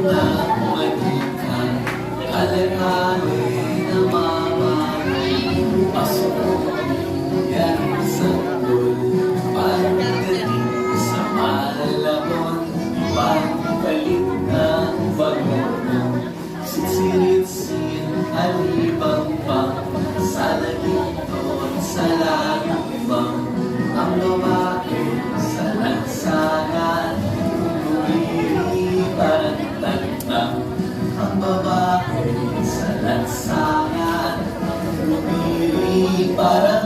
na manika, alakali na mamari, pasok yan sa tol, pagdating sa Malabon, pagbalik ng bagoong, sitsiritsin, alibang-bang, sa lagitod, sa lagibang, ang babae sa lansangan, lumiri parang tagtang, ang babae sa lansangan, lumiri parang